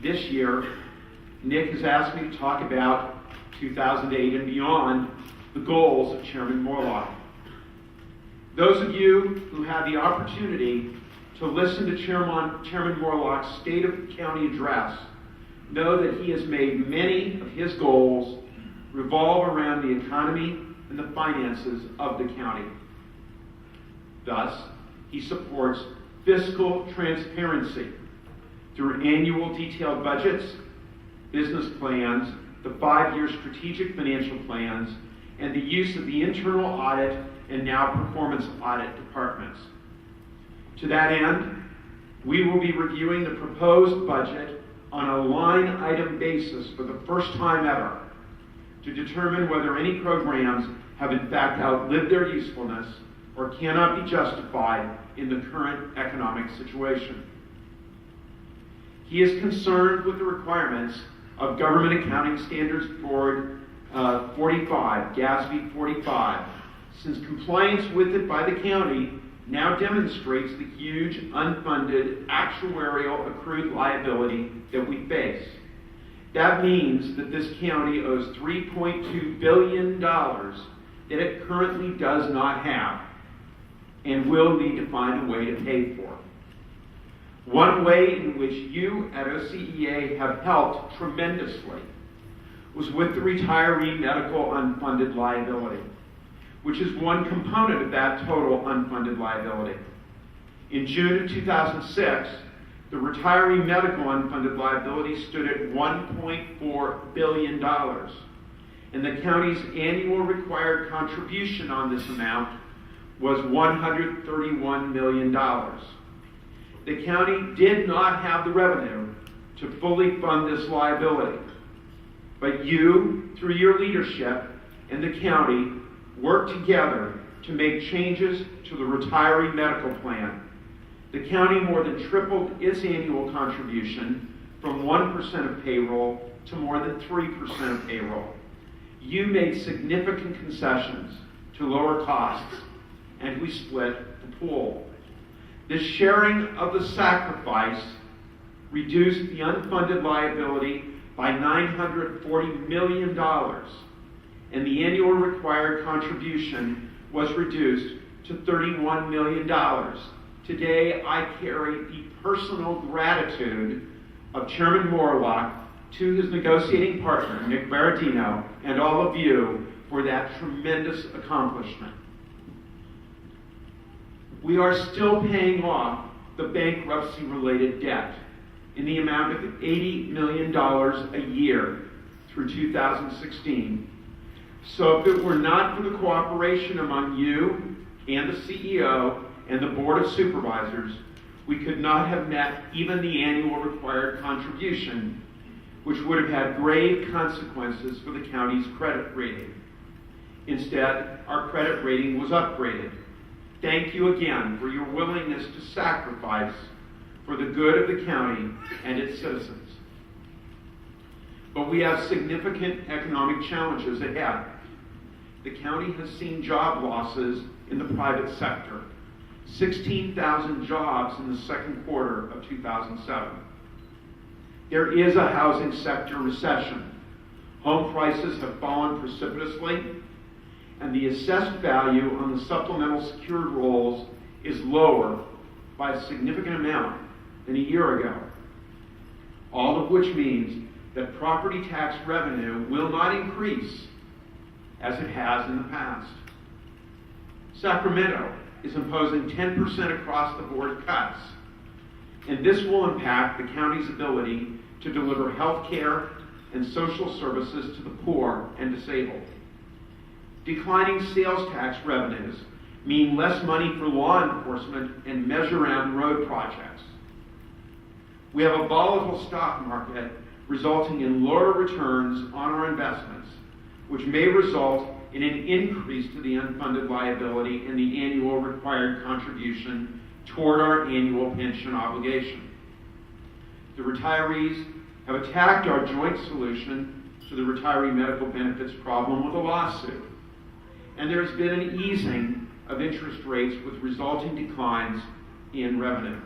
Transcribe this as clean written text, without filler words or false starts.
This year, Nick has asked me to talk about 2008 and beyond, the goals of Chairman Moorlach. Those of you who had the opportunity to listen to Chairman Moorlach's State of the County address know that he has made many of his goals revolve around the economy and the finances of the county. Thus, he supports fiscal transparency through annual detailed budgets, business plans, the 5-year strategic financial plans, and the use of the internal audit and now performance audit departments. To that end, we will be reviewing the proposed budget on a line item basis for the first time ever to determine whether any programs have in fact outlived their usefulness or cannot be justified in the current economic situation. He is concerned with the requirements of Government Accounting Standards Board 45, GASB 45, since compliance with it by the county now demonstrates the huge unfunded actuarial accrued liability that we face. That means that this county owes $3.2 billion that it currently does not have and will need to find a way to pay for. One way in which you at OCEA have helped tremendously was with the retiree medical unfunded liability, which is one component of that total unfunded liability. In June of 2006, the retiree medical unfunded liability stood at $1.4 billion, and the county's annual required contribution on this amount was $131 million. The county did not have the revenue to fully fund this liability, but you, through your leadership, and the county worked together to make changes to the retiree medical plan. The county more than tripled its annual contribution from 1% of payroll to more than 3% of payroll. You made significant concessions to lower costs, and we split the pool. The sharing of the sacrifice reduced the unfunded liability by $940 million, and the annual required contribution was reduced to $31 million. Today, I carry the personal gratitude of Chairman Moorlach to his negotiating partner, Nick Baradino, and all of you for that tremendous accomplishment. We are still paying off the bankruptcy-related debt in the amount of $80 million a year through 2016. So if it were not for the cooperation among you and the CEO and the Board of Supervisors, we could not have met even the annual required contribution, which would have had grave consequences for the county's credit rating. Instead, our credit rating was upgraded. Thank you again for your willingness to sacrifice for the good of the county and its citizens. But we have significant economic challenges ahead. The county has seen job losses in the private sector, 16,000 jobs in the second quarter of 2007. There is a housing sector recession. Home prices have fallen precipitously, and the assessed value on the supplemental secured rolls is lower by a significant amount than a year ago. All of which means that property tax revenue will not increase as it has in the past. Sacramento is imposing 10% across the board cuts, and this will impact the county's ability to deliver health care and social services to the poor and disabled. Declining sales tax revenues mean less money for law enforcement and measure-round road projects. We have a volatile stock market resulting in lower returns on our investments, which may result in an increase to the unfunded liability and the annual required contribution toward our annual pension obligation. The retirees have attacked our joint solution to the retiree medical benefits problem with a lawsuit, and there has been an easing of interest rates with resulting declines in revenue.